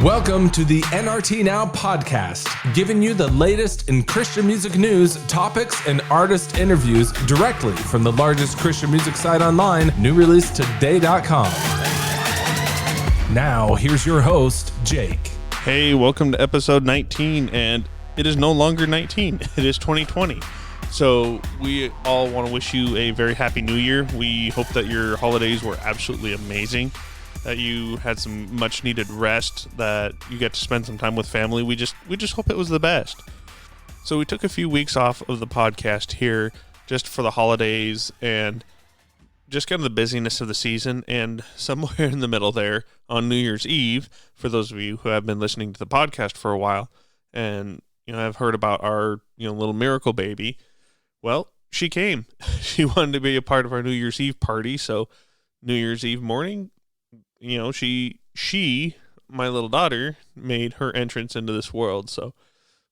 Welcome to the NRT Now podcast, giving you the latest in Christian music news, topics, and artist interviews directly from the largest Christian music site online, newreleasetoday.com. Now, here's your host, Jake. Hey, welcome to episode 19, and it is no longer 19. It is 2020. So we all want to wish you a very happy new year. We hope that your holidays were absolutely amazing, that you had some much needed rest, that you get to spend some time with family. We just hope it was the best. So we took a few weeks off of the podcast here just for the holidays and just kind of the busyness of the season, and somewhere in the middle there on New Year's Eve, for those of you who have been listening to the podcast for a while and have heard about our little miracle baby, well, she came. She wanted to be a part of our New Year's Eve party. So New Year's Eve morning, she, my little daughter, made her entrance into this world. So,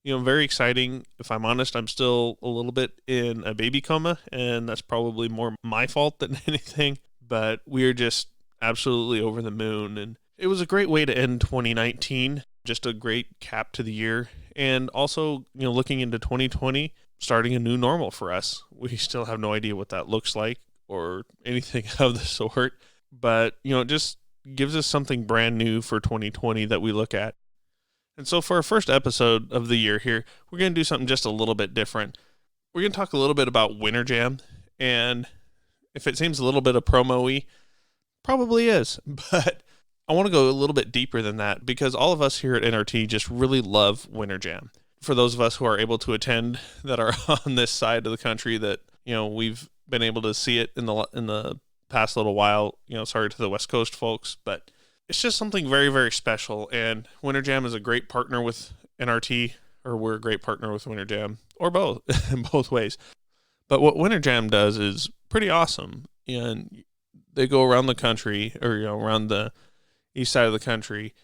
very exciting. If I'm honest, I'm still a little bit in a baby coma, and that's probably more my fault than anything, but we are just absolutely over the moon. And it was a great way to end 2019, just a great cap to the year. And also, looking into 2020, starting a new normal for us. We still have no idea what that looks like or anything of the sort, but, it just gives us something brand new for 2020 that we look at. And so for our first episode of the year here, we're going to do something just a little bit different. We're going to talk a little bit about Winterjam, and if it seems a little bit of promo-y, probably is, but I want to go a little bit deeper than that because all of us here at NRT just really love Winterjam. For those of us who are able to attend that are on this side of the country that, we've been able to see it in the past little while, sorry to the West Coast folks, but it's just something very, very special. And Winterjam is a great partner with NRT, or we're a great partner with Winterjam, or both, in both ways. But what Winterjam does is pretty awesome. And they go around the country, or, around the east side of the country,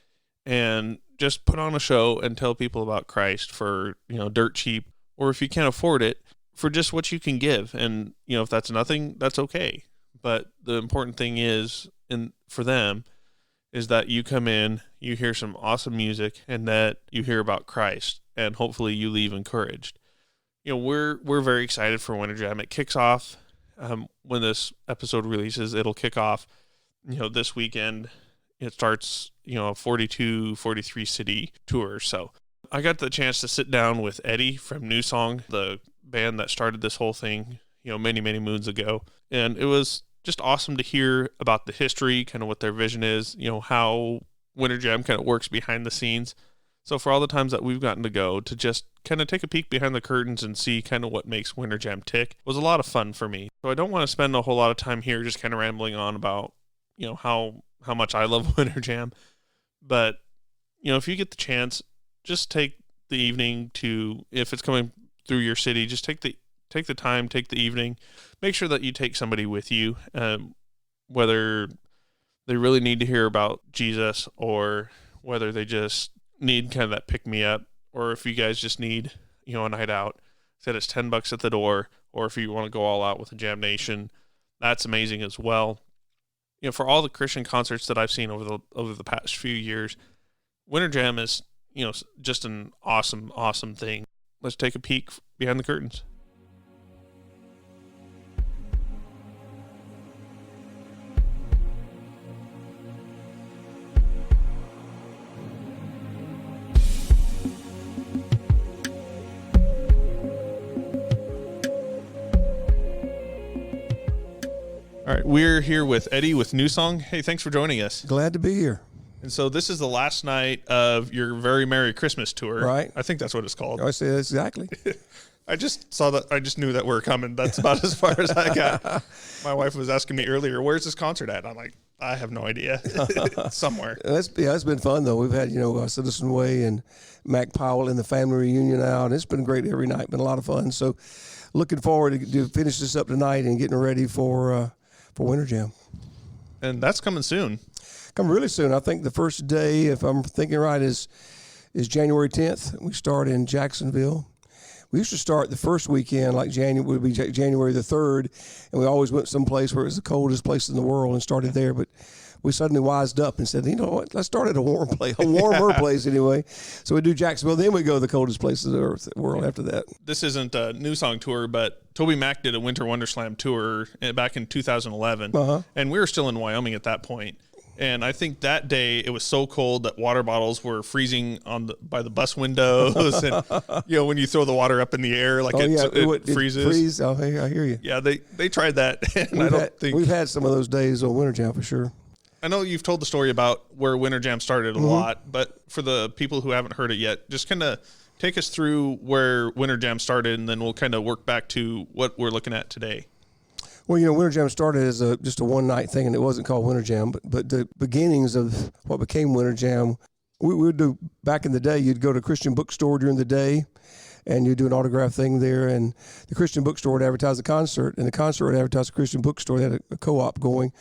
and just put on a show and tell people about Christ for, dirt cheap, or if you can't afford it, for just what you can give. And, if that's nothing, that's okay. But the important thing is, for them, is that you come in, you hear some awesome music, and that you hear about Christ, and hopefully you leave encouraged. We're very excited for Winterjam. It kicks off, when this episode releases, it'll kick off, this weekend. It starts, a 43 city tour. So I got the chance to sit down with Eddie from Newsong, the band that started this whole thing, many, many moons ago. And it was just awesome to hear about the history, kind of what their vision is, how Winterjam kind of works behind the scenes. So for all the times that we've gotten to go to just kind of take a peek behind the curtains and see kind of what makes Winterjam tick was a lot of fun for me. So I don't want to spend a whole lot of time here just kind of rambling on about, how much I love Winterjam. But, if you get the chance, just take the evening to, if it's coming through your city, just take the time, take the evening. Make sure that you take somebody with you, whether they really need to hear about Jesus or whether they just need kind of that pick-me-up, or if you guys just need, a night out. Said it's $10 at the door, or if you want to go all out with a Jam Nation, that's amazing as well. For all the Christian concerts that I've seen over the past few years, Winterjam is, just an awesome, awesome thing. Let's take a peek behind the curtains. All right, we're here with Eddie with Newsong. Hey, thanks for joining us. Glad to be here. And so this is the last night of your Very Merry Christmas tour. Right. I think that's what it's called. I say exactly. I just saw that. I just knew that we were coming. That's about as far as I got. My wife was asking me earlier, where's this concert at? I'm like, I have no idea. It's somewhere. It's been fun, though. We've had, Citizen Way and Mac Powell and the family reunion out, and it's been great every night. Been a lot of fun. So looking forward to finish this up tonight and getting ready for Winterjam. And that's coming soon. Coming really soon. I think the first day, if I'm thinking right, is January 10th. We start in Jacksonville. We used to start the first weekend, like January the 3rd, and we always went someplace where it was the coldest place in the world and started there. But we suddenly wised up and said, you know what, let's start at a warmer place anyway. So we do Jacksonville, then we go to the coldest place in the world after that. This isn't a Newsong tour, but Toby Mac did a Winter Wonderslam tour back in 2011, and we were still in Wyoming at that point. And I think that day it was so cold that water bottles were freezing by the bus windows, and when you throw the water up in the air, like it freezes. Oh, hey, I hear you. Yeah, they tried that. And we've had some of those days on Winterjam for sure. I know you've told the story about where Winterjam started a lot, but for the people who haven't heard it yet, just kind of take us through where Winterjam started, and then we'll kind of work back to what we're looking at today. Well, Winterjam started as just a one-night thing, and it wasn't called Winterjam, but the beginnings of what became Winterjam, we would do, back in the day, you'd go to a Christian bookstore during the day, and you'd do an autograph thing there, and the Christian bookstore would advertise a concert, and the concert would advertise a Christian bookstore. They had a co-op going.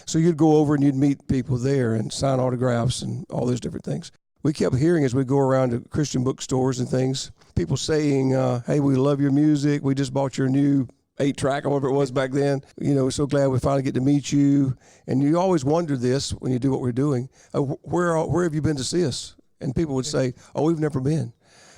So you'd go over and you'd meet people there and sign autographs and all those different things. We kept hearing as we go around to Christian bookstores and things, people saying, hey, we love your music. We just bought your new 8-track or whatever it was back then. We're so glad we finally get to meet you. And you always wonder this when you do what we're doing. Where have you been to see us? And people would say, oh, we've never been.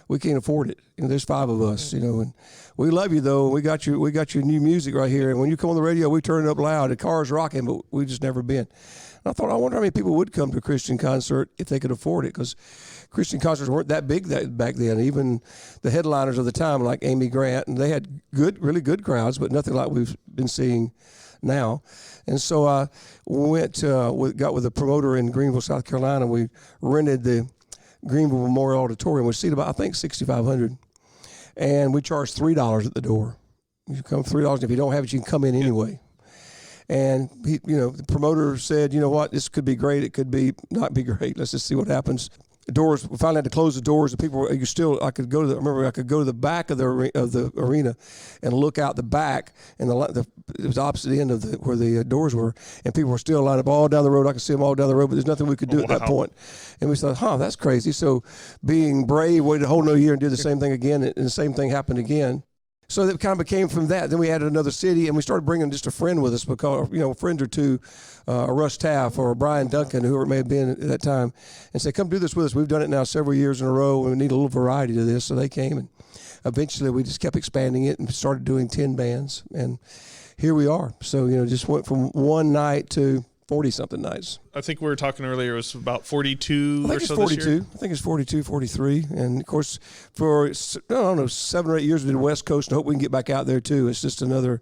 We can't afford it. There's 5 of us, and we love you though. We got your new music right here. And when you come on the radio, we turn it up loud. The car's rocking, but we just never been. And I thought, I wonder how many people would come to a Christian concert if they could afford it, because Christian concerts weren't that big back then. Even the headliners of the time, like Amy Grant, and they had really good crowds, but nothing like we've been seeing now. And so I got with a promoter in Greenville, South Carolina. We rented the Greenville Memorial Auditorium, which seated about, I think, 6,500. And we charged $3 at the door. You come $3. If you don't have it, you can come in anyway. And the promoter said, you know what, this could be great. It could be not be great. Let's just see what happens. The doors, we finally had to close the doors. The people were, I could go to the back of the arena and look out the back, and it was the opposite end of where the doors were, and people were still lined up all down the road. I could see them all down the road, but there's nothing we could do at that point. And we thought, that's crazy. So being brave, waited a whole another year and did the same thing again, and the same thing happened again. So that kind of became from that. Then we added another city, and we started bringing just a friend with us, because a friend or two, Russ Taff or Brian Duncan, whoever it may have been at that time, and say, come do this with us. We've done it now several years in a row, and we need a little variety to this. So they came, and eventually we just kept expanding it and started doing 10 bands, and here we are. So, just went from one night to 40-something nights. I think we were talking earlier, it was about 42 or so 42. This year? I think it's 42, 43. And, of course, for, 7 or 8 years we did West Coast, and I hope we can get back out there, too. It's just another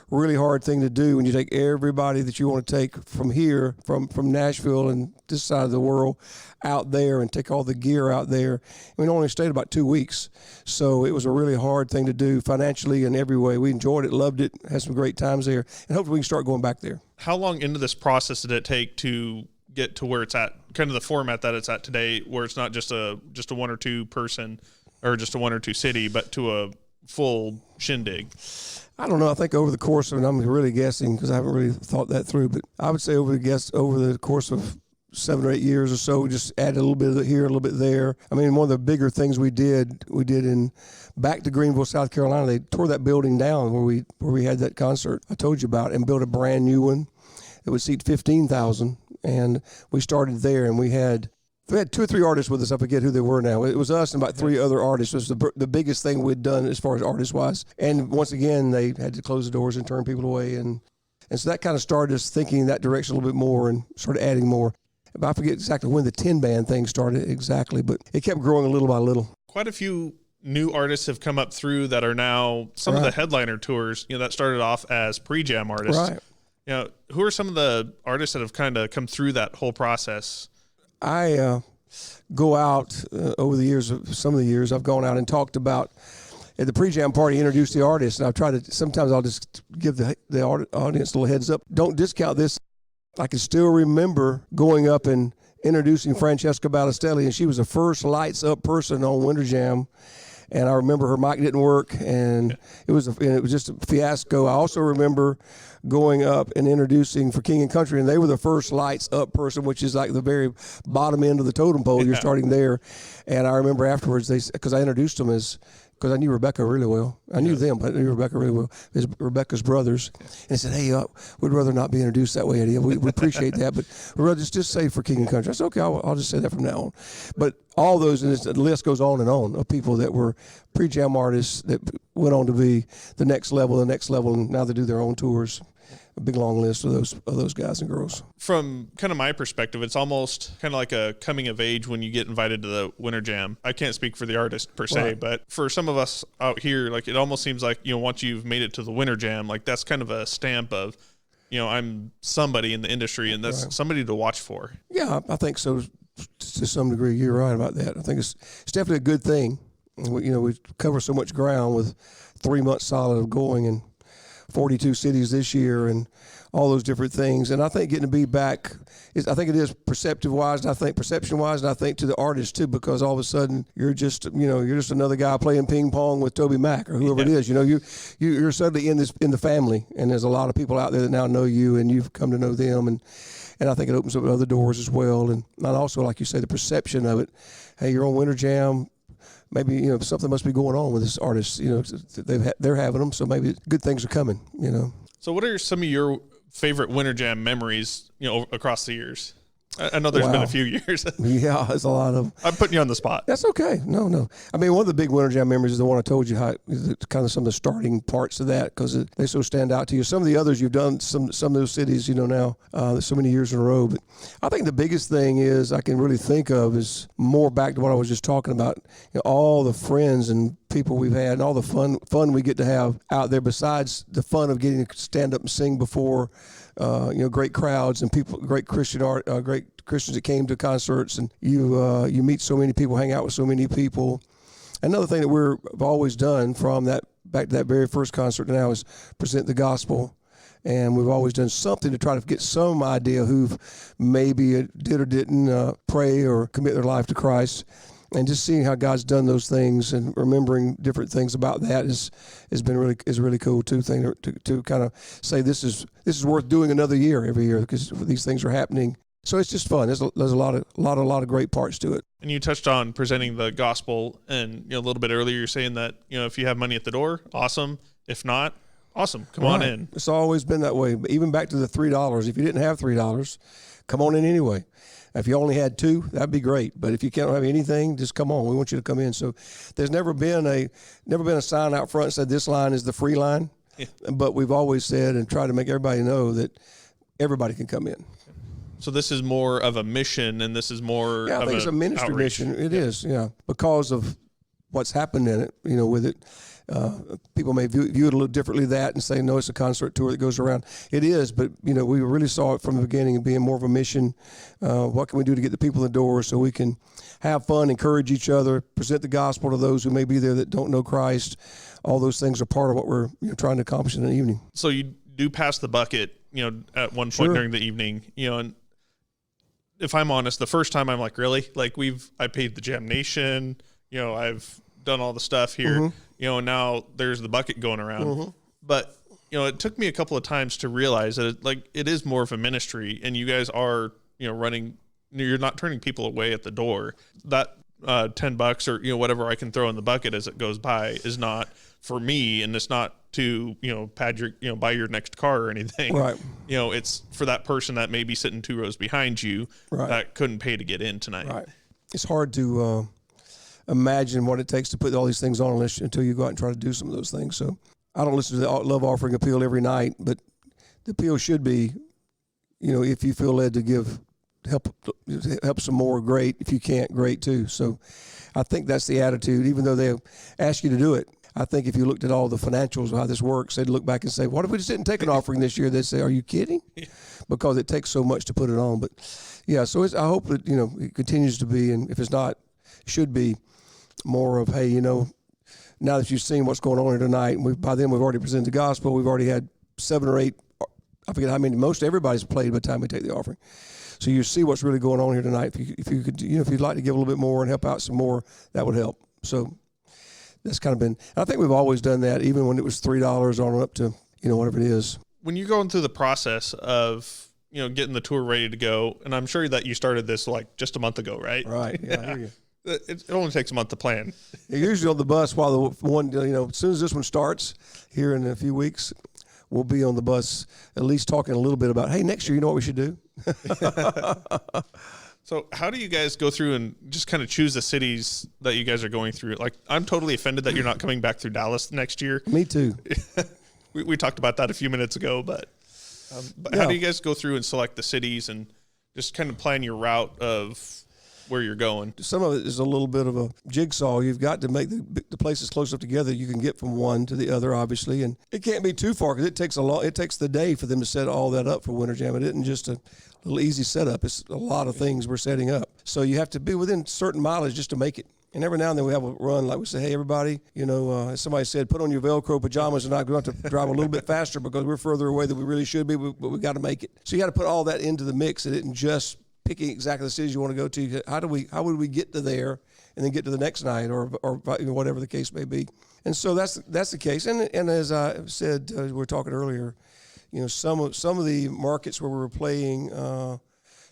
really hard thing to do when you take everybody that you want to take from here, from Nashville and this side of the world, out there, and take all the gear out there. We only stayed about 2 weeks, so it was a really hard thing to do financially and every way. We enjoyed it, loved it, had some great times there, and hopefully we can start going back there. How long into this process did it take to get to where it's at, kind of the format that it's at today, where it's not just a 1 or 2 person or just a 1 or 2 city, but to a full shindig? I don't know. I think over the course of, and I'm really guessing because I haven't really thought that through, but I would say over the course of 7 or 8 years or so, we just added a little bit here, a little bit there. I mean, one of the bigger things we did in back to Greenville, South Carolina. They tore that building down where we had that concert I told you about, and built a brand new one that would seat 15,000. And we started there, and we had 2 or 3 artists with us. I forget who they were now. It was us and about 3 other artists. It was the biggest thing we'd done as far as artist-wise. And once again, they had to close the doors and turn people away. And so that kind of started us thinking in that direction a little bit more and started adding more. But I forget exactly when the 10-band thing started exactly, but it kept growing little by little. Quite a few new artists have come up through that are now some of the headliner tours, that started off as pre-jam artists. Right. Who are some of the artists that have kind of come through that whole process? I go out over the years, some of the years, I've gone out and talked about at the pre-jam party, introduce the artist, and I've tried to, sometimes I'll just give the audience a little heads up. Don't discount this. I can still remember going up and introducing Francesca Battistelli, and she was the first lights up person on Winterjam. And I remember her mic didn't work, and it was just a fiasco. I also remember going up and introducing for King and Country, and they were the first lights up person, which is like the very bottom end of the totem pole. You're starting there. And I remember afterwards, because I introduced them as because I knew Rebecca really well. I knew them, but I knew Rebecca really well. It's Rebecca's brothers. And I said, hey, we'd rather not be introduced that way, Eddie. We appreciate that, but we'd rather just say for King and Country. I said, okay, I'll just say that from now on. But all those, and the list goes on and on of people that were pre-jam artists that went on to be the next level, and now they do their own tours. A big long list of those guys and girls. From kind of my perspective, it's almost kind of like a coming of age when you get invited to the Winterjam. I can't speak for the artist per se, Right. but for some of us out here, like it almost seems like, once you've made it to the Winterjam, like that's kind of a stamp of, I'm somebody in the industry, and that's somebody to watch for. Yeah, I think so to some degree. You're right about that. I think it's definitely a good thing. We cover so much ground with 3 months solid of going and 42 cities this year and all those different things. And I think getting to be back I think it is perception-wise, and I think to the artist too, because all of a sudden you're just another guy playing ping pong with Toby Mac or whoever it is. You're suddenly in the family, and there's a lot of people out there that now know you, and you've come to know them, and I think it opens up other doors as well. And also, like you say, the perception of it. Hey, you're on Winterjam. Maybe something must be going on with this artist. They're having them, so maybe good things are coming. So, what are some of your favorite Winterjam memories? Across the years. I know there's been a few years. Yeah, there's a lot of. I'm putting you on the spot. That's okay. No. I mean, one of the big Winterjam memories is the one I told you, how kind of some of the starting parts of that, because they so stand out to you. Some of the others you've done, some of those cities, now, so many years in a row. But I think the biggest thing is I can really think of is more back to what I was just talking about. All the friends and people we've had, and all the fun we get to have out there. Besides the fun of getting to stand up and sing before. Great crowds and people, great Christian art, great Christians that came to concerts, and you meet so many people, hang out with so many people. Another thing that we've always done from that back to that very first concert to now is present the gospel, and we've always done something to try to get some idea who maybe did or didn't pray or commit their life to Christ. And just seeing how God's done those things and remembering different things about that is really cool too. Thing to kind of say this is worth doing another year every year because these things are happening. So it's just fun. There's a lot of great parts to it. And you touched on presenting the gospel, and a little bit earlier you're saying that if you have money at the door, awesome. If not, awesome. Come on in. It's always been that way. But even back to the $3. If you didn't have $3, come on in anyway. If you only had $2, that'd be great. But if you can't have anything, just come on. We want you to come in. So there's never been a sign out front that said this line is the free line. Yeah. But we've always said and tried to make everybody know that everybody can come in. So this is more of a mission, and this is more. Yeah, I think it's a ministry outreach. mission. It is, because of what's happened in it. With it. People may view it a little differently and say, no, it's a concert tour that goes around. It is, but, we really saw it from the beginning and being more of a mission. What can we do to get the people in the door so we can have fun, encourage each other, present the gospel to those who may be there that don't know Christ. All those things are part of what we're trying to accomplish in the evening. So you do pass the bucket, at one point during the evening, and if I'm honest, the first time I'm like, really? Like I paid the Jam Nation, I've done all the stuff here. Mm-hmm. Now there's the bucket going around. Mm-hmm. But, it took me a couple of times to realize that it is more of a ministry, and you guys are, running, you're not turning people away at the door. That $10 or, whatever I can throw in the bucket as it goes by is not for me, and it's not to, pad your, buy your next car or anything. Right. It's for that person that may be sitting 2 rows behind you that couldn't pay to get in tonight. Right. It's hard to, imagine what it takes to put all these things on until you go out and try to do some of those things. So I don't listen to the love offering appeal every night, but the appeal should be, if you feel led to help some more, great. If you can't, great too. So I think that's the attitude, even though they ask you to do it. I think if you looked at all the financials of how this works, they'd look back and say, what if we just didn't take an offering this year? They'd say, are you kidding? Because it takes so much to put it on. But yeah, so I hope that, it continues to be, and if it's not, it should be more of, hey, now that you've seen what's going on here tonight, and by then we've already presented the gospel, we've already had 7 or 8, I forget how many, most everybody's played by the time we take the offering. So you see what's really going on here tonight. If you could, if you'd like to give a little bit more and help out some more, that would help. So that's kind of been, I think we've always done that, even when it was $3 on up to, whatever it is. When you're going through the process of, getting the tour ready to go, and I'm sure that you started this just a month ago, right? Right. Yeah. I hear you. It only takes a month to plan. Usually on the bus while the one, as soon as this one starts here in a few weeks, we'll be on the bus at least talking a little bit about, hey, next year, you know what we should do? So how do you guys go through and just kind of choose the cities that you guys are going through? Like, I'm totally offended that you're not coming back through Dallas next year. Me too. we talked about that a few minutes ago, but how do you guys go through and select the cities and just kind of plan your route of where you're going? Some of it is a little bit of a jigsaw. You've got to make the places close up together you can get from one to the other, obviously, and it can't be too far because it takes the day for them to set all that up for Winterjam. It isn't just a little easy setup. It's a lot of things we're setting up. So you have to be within certain mileage just to make it. And every now and then we have a run, like we say, hey, everybody, as somebody said, put on your Velcro pajamas and I'm going to have to drive a little bit faster because we're further away than we really should be, but we got to make it. So you got to put all that into the mix. It isn't just picking exactly the cities you want to go to. How would we get to there and then get to the next night or whatever the case may be. And so that's the case. And as I said, we were talking earlier, some of the markets where we were playing,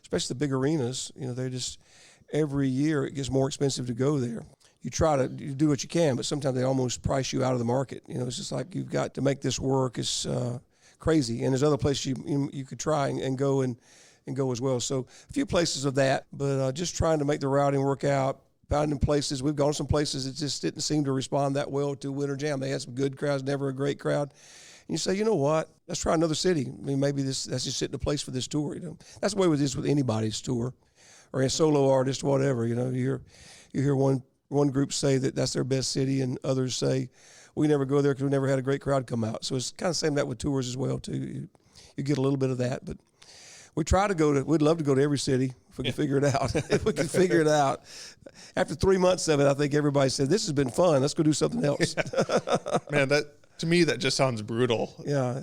especially the big arenas, they're just every year it gets more expensive to go there. You try to do what you can, but sometimes they almost price you out of the market. It's just like you've got to make this work. It's crazy. And there's other places you could try and go and go as well. So a few places of that, but just trying to make the routing work out, finding places. We've gone some places that just didn't seem to respond that well to Winterjam. They had some good crowds, never a great crowd. And you say, you know what? Let's try another city. I mean, maybe that's just sitting a place for this tour. That's the way it is with anybody's tour or a solo artist, whatever. You hear one group say that that's their best city, and others say we never go there because we never had a great crowd come out. So it's kind of same that with tours as well too. You get a little bit of that, but we try to we'd love to go to every city if we can figure it out. If we can figure it out. After 3 months of it, I think everybody said, this has been fun. Let's go do something else. Man, to me, that just sounds brutal. Yeah.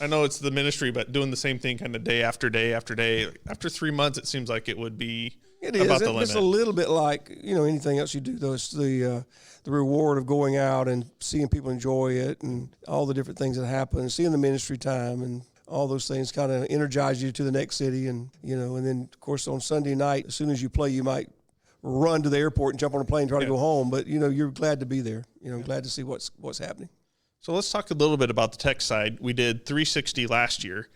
I know it's the ministry, but doing the same thing kind of day after day after day. After 3 months, it seems like it would be about the limit. It's a little bit like, anything else you do, though. It's the reward of going out and seeing people enjoy it and all the different things that happen, seeing the ministry time and all those things kind of energize you to the next city. And then, of course, on Sunday night, as soon as you play, you might run to the airport and jump on a plane and try to go home. But, you're glad to be there, glad to see what's happening. So let's talk a little bit about the tech side. We did 360 last year,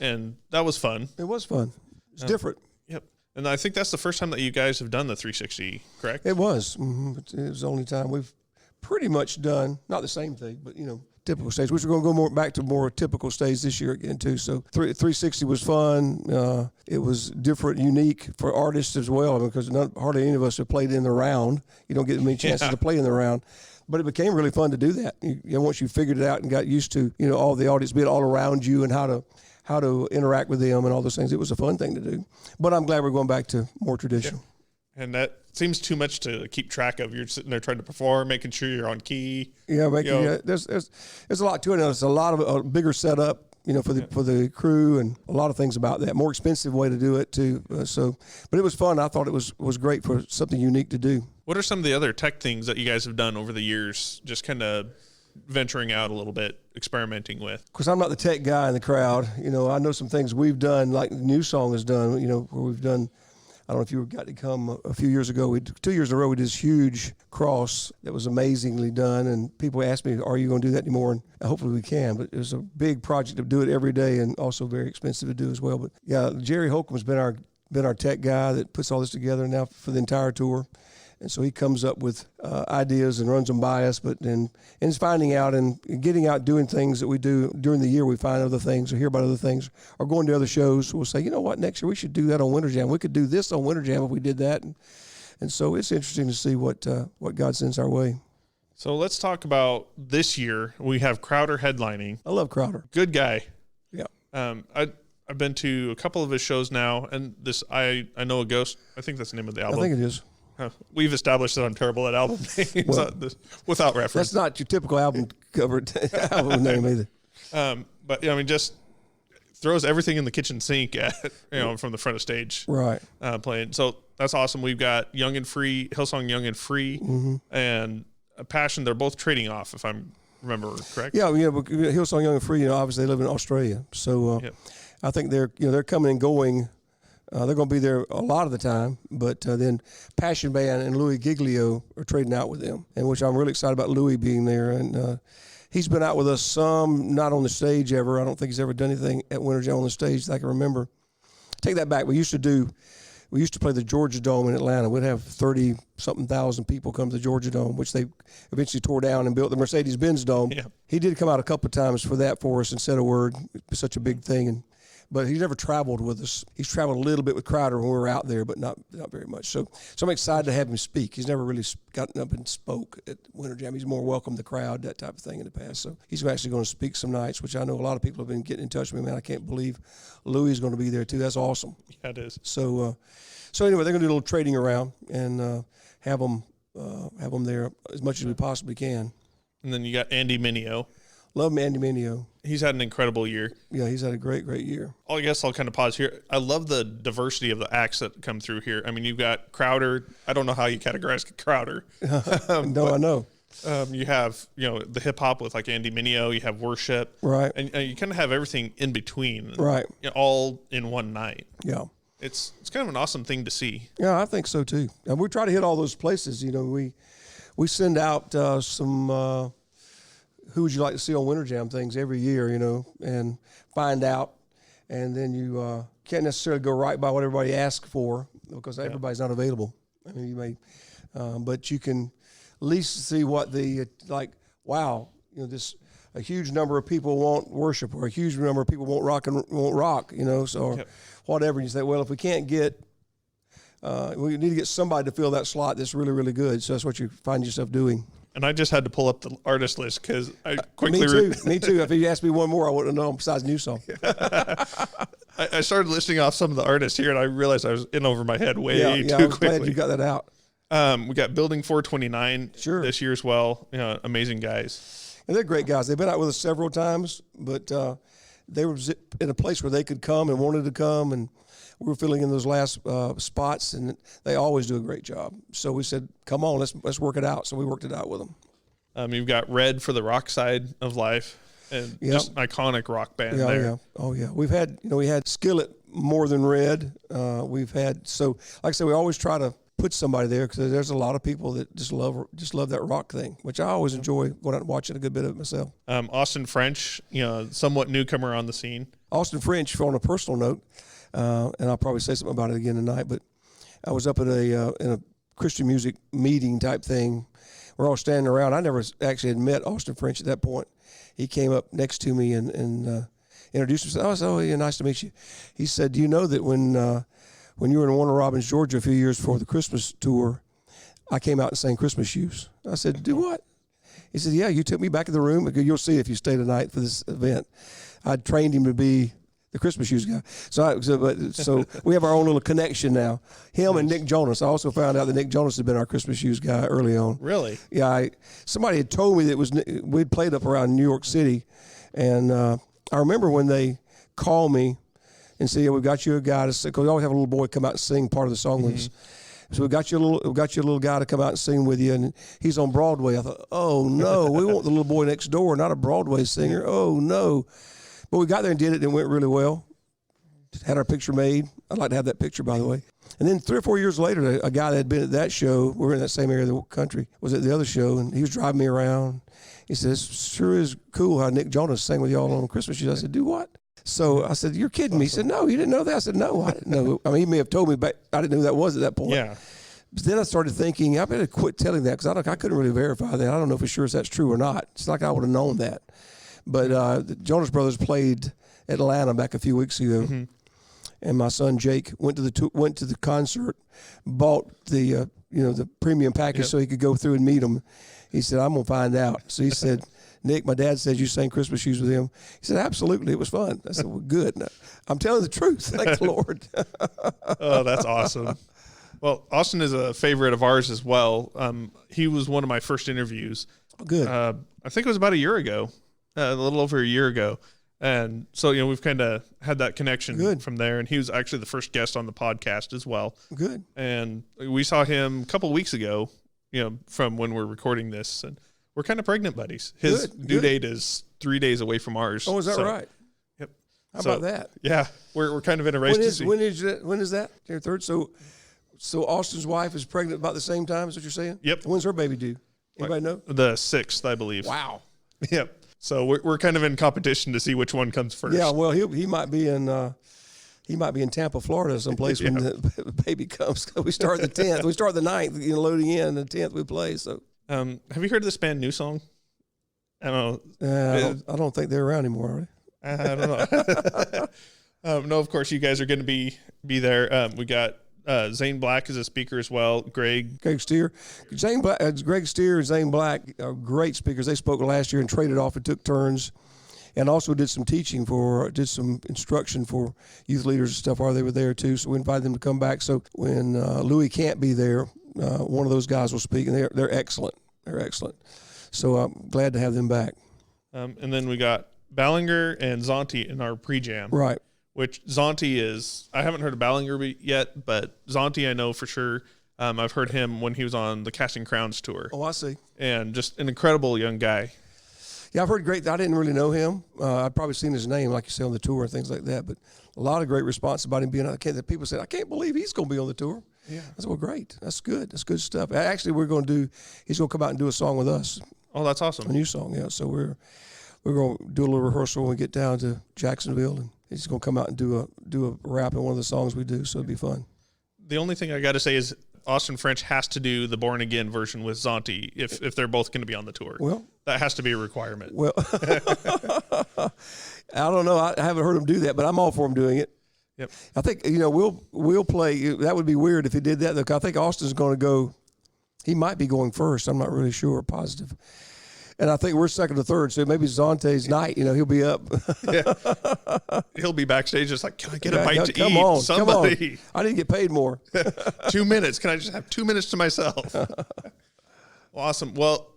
and that was fun. It was fun. It's different. Yep. And I think that's the first time that you guys have done the 360, correct? It was. Mm-hmm. It was the only time we've pretty much done, not the same thing, but, typical stage, which we're going to go back to more typical stage this year again too. So 360 was fun. It was different, unique for artists as well, because hardly any of us have played in the round. You don't get many chances to play in the round. But it became really fun to do that. Once you figured it out and got used to, all the audience being all around you and how to interact with them and all those things, it was a fun thing to do. But I'm glad we're going back to more traditional. Yeah. And that seems too much to keep track of. You're sitting there trying to perform, making sure you're on key. Yeah, there's a lot to it. It's a lot of a bigger setup, for the crew, and a lot of things about that. More expensive way to do it too. But it was fun. I thought it was great for something unique to do. What are some of the other tech things that you guys have done over the years? Just kind of venturing out a little bit, experimenting with. Because I'm not the tech guy in the crowd. I know some things we've done, like Newsong has done. Where we've done. I don't know if you got to come a few years ago. 2 years in a row, we did this huge cross that was amazingly done. And people asked me, are you going to do that anymore? And hopefully we can. But it was a big project to do it every day and also very expensive to do as well. But, yeah, Jerry Holcomb's been our tech guy that puts all this together now for the entire tour. And so he comes up with ideas and runs them by us, and it's finding out and getting out doing things that we do during the year. We find other things or hear about other things or going to other shows. We'll say, you know what, next year we should do that on Winterjam. We could do this on Winterjam if we did that. And so it's interesting to see what God sends our way. So let's talk about this year. We have Crowder headlining. I love Crowder. Good guy. Yeah. I've been to a couple of his shows now, and this I Know a Ghost. I think that's the name of the album. I think it is. We've established that I'm terrible at album names without reference. That's not your typical album cover album name either. But just throws everything in the kitchen sink at from the front of stage, right? Playing. So that's awesome. We've got Young and Free, Hillsong Young and Free, and Passion. They're both trading off, if I remember correct. Yeah, but Hillsong Young and Free. Obviously they live in Australia, so I think they're coming and going They're going to be there a lot of the time, but then Passion Band and Louis Giglio are trading out with them, and which I'm really excited about Louis being there. And he's been out with us some, not on the stage ever. I don't think he's ever done anything at Winterjam on the stage that I can remember. Take that back. We used to play the Georgia Dome in Atlanta. We'd have 30-something thousand people come to the Georgia Dome, which they eventually tore down and built the Mercedes-Benz Dome. Yeah. He did come out a couple of times for that for us and said a word. It was such a big thing. But he never traveled with us. He's traveled a little bit with Crowder when we were out there, but not very much. So I'm excited to have him speak. He's never really gotten up and spoke at Winterjam. He's more welcomed the crowd, that type of thing in the past. So he's actually going to speak some nights, which I know a lot of people have been getting in touch with me. Man, I can't believe Louis is going to be there too. That's awesome. Yeah, it is. So anyway, they're going to do a little trading around and have them there as much as we possibly can. And then you got Andy Mineo. Love Andy Mineo. He's had an incredible year. Yeah, he's had a great year. I guess I'll kind of pause here. I love the diversity of the acts that come through here. I mean, you've got Crowder. I don't know how you categorize Crowder. No, I know. You have, the hip hop with like Andy Mineo. You have worship. Right. And you kind of have everything in between. Right. All in one night. Yeah. It's kind of an awesome thing to see. Yeah, I think so too. And we try to hit all those places. We send out some who would you like to see on Winterjam things every year, and find out. And then you can't necessarily go right by what everybody asks for because everybody's not available. I mean, you may, but you can at least see what a huge number of people want worship, or a huge number of people want rock, so whatever. And you say, well, if we can't get, we need to get somebody to fill that slot that's really, really good. So that's what you find yourself doing. And I just had to pull up the artist list because I quickly... Me too. If you asked me one more, I wouldn't have known besides Newsong. I started listing off some of the artists here, and I realized I was in over my head way too quickly. I'm glad you got that out. We got Building 429 this year as well. Amazing guys. And they're great guys. They've been out with us several times, but they were in a place where they could come and wanted to come, and we were filling in those last spots, and they always do a great job. So we said, come on, let's work it out. So we worked it out with them. You've got Red for the rock side of life, and just an iconic rock band there. Yeah. Oh, yeah. We've had, we had Skillet more than Red. We've had, so like I said, we always try to put somebody there because there's a lot of people that just love that rock thing, which I always enjoy going out and watching a good bit of it myself. Austin French, somewhat newcomer on the scene. Austin French, on a personal note, and I'll probably say something about it again tonight, but I was up at in a Christian music meeting type thing. We're all standing around. I never actually had met Austin French at that point. He came up next to me and introduced himself. I was, yeah, nice to meet you. He said, do you know that when you were in Warner Robins, Georgia a few years before the Christmas tour, I came out and sang Christmas Shoes? I said, do what? He said, yeah, you took me back in the room. You'll see if you stay tonight for this event. I trained him to be the Christmas Shoes guy. So we have our own little connection now. Him and Nick Jonas. I also found out that Nick Jonas had been our Christmas Shoes guy early on. Really? Yeah. Somebody had told me that we'd played up around New York City, and I remember when they called me and said, yeah, we've got you a guy to sing, because we always have a little boy come out and sing part of the song with us. So we got you a little guy to come out and sing with you, and he's on Broadway. I thought, oh no, we want the little boy next door, not a Broadway singer. Oh no. But we got there and did it, and it went really well. Had our picture made. I'd like to have that picture, by the way. And then 3 or 4 years later, a guy that had been at that show, we were in that same area of the country, was at the other show, and he was driving me around. He said, it sure is cool how Nick Jonas sang with y'all on Christmas Shoes. I said, do what? So I said, you're kidding me. He said, no, you didn't know that? I said, no, I didn't know. I mean, he may have told me, but I didn't know who that was at that point. Yeah. But then I started thinking, I better quit telling that, because I couldn't really verify that. I don't know for sure if that's true or not. It's like I would have known that. But the Jonas Brothers played Atlanta back a few weeks ago, and my son Jake went to the concert, bought the the premium package so he could go through and meet them. He said, I'm gonna find out. So he said, Nick, my dad said you sang Christmas Shoes with him. He said, absolutely, it was fun. I said, well, good. No, I'm telling the truth. Thank the Lord. Oh, that's awesome. Well, Austin is a favorite of ours as well. He was one of my first interviews. Oh, good. I think it was about a year ago, a little over a year ago. And so, we've kind of had that connection from there. And he was actually the first guest on the podcast as well. Good. And we saw him a couple of weeks ago, from when we're recording this. And we're kind of pregnant buddies. His due date is 3 days away from ours. Oh, is that right? Yep. How about that? Yeah, we're kind of in a race to see. When is that? Your third? So Austin's wife is pregnant about the same time, is what you're saying? Yep. When's her baby due? Anybody know? The 6th, I believe. Wow. Yep. So we're kind of in competition to see which one comes first. Yeah, well, he might be in Tampa, Florida, someplace when the baby comes. We start the 10th. We start the 9th, loading in. The 10th we play. So, have you heard of this band Newsong? I don't know. I don't think they're around anymore, are they? I don't know. No, of course you guys are going to be there. We got Zane Black is a speaker as well. Greg Steer, Greg Steer and Zane Black are great speakers. They spoke last year and traded off and took turns, and also did some some instruction for youth leaders and stuff while they were there too. So we invited them to come back. So when Louis can't be there, one of those guys will speak, and they're excellent. They're excellent. So I'm glad to have them back. And then we got Ballinger and Zonti in our pre-jam. Right. Which Zonti is, I haven't heard of Ballinger yet, but Zonti I know for sure. I've heard him when he was on the Casting Crowns tour. Oh, I see. And just an incredible young guy. Yeah, I've heard great. I didn't really know him. I'd probably seen his name, like you say, on the tour and things like that. But a lot of great response about him being on. People said, I can't believe he's going to be on the tour. Yeah. I said, well, great. That's good. That's good stuff. Actually, he's going to come out and do a song with us. Oh, that's awesome. A new song, yeah. So we're going to do a little rehearsal when we get down to Jacksonville, and he's going to come out and do a rap in one of the songs we do. So it'll be fun. The only thing I got to say is Austin French has to do the Born Again version with Zonti if they're both going to be on the tour. Well, that has to be a requirement. Well, I don't know. I haven't heard him do that, but I'm all for him doing it. Yep. I think we'll play. That would be weird if he did that. Look, I think Austin's going to go. He might be going first. I'm not really sure, positive. And I think we're second or third, so maybe Zonte's night. He'll be up. Yeah. He'll be backstage just like, can I get a bite to come eat? on, Somebody. Come on. I need to get paid more. 2 minutes. Can I just have 2 minutes to myself? Awesome. Well,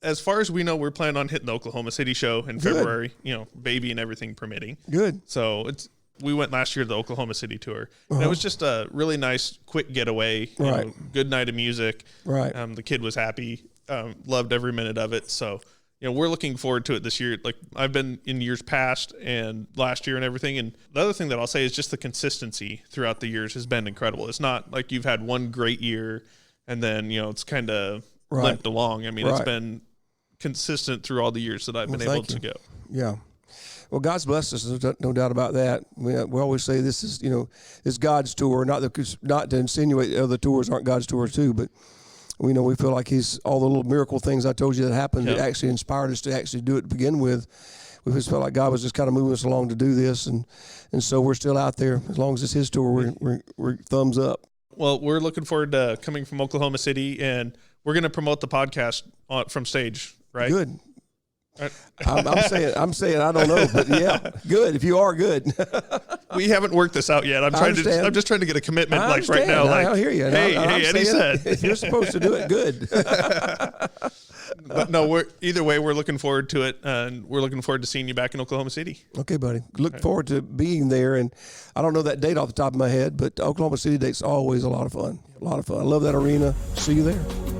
as far as we know, we're planning on hitting the Oklahoma City show in February, baby and everything permitting. Good. So we went last year to the Oklahoma City tour. And it was just a really nice, quick getaway. Right. Good night of music. Right. The kid was happy. Loved every minute of it. So, we're looking forward to it this year. Like I've been in years past and last year and everything. And the other thing that I'll say is just the consistency throughout the years has been incredible. It's not like you've had one great year and then, it's kind of limped along. I mean, It's been consistent through all the years that I've been able to go. Yeah. Well, God's blessed us, no doubt about that. We always say this is, it's God's tour, not to insinuate other tours aren't God's tours too, but we feel like all the little miracle things I told you that happened that actually inspired us to actually do it to begin with. We just felt like God was just kind of moving us along to do this, and so we're still out there. As long as it's His tour, we're thumbs up. Well, we're looking forward to coming from Oklahoma City, and we're going to promote the podcast from stage, right? Good. I'm saying I don't know, but yeah, good. If you are good, we haven't worked this out yet. I'm just trying to get a commitment right now. I hear you. Hey, Eddie said if you're supposed to do it, good. But no, either way, we're looking forward to it, and we're looking forward to seeing you back in Oklahoma City. Okay, buddy. Look forward to being there, and I don't know that date off the top of my head, but the Oklahoma City date's always a lot of fun. A lot of fun. I love that arena. See you there.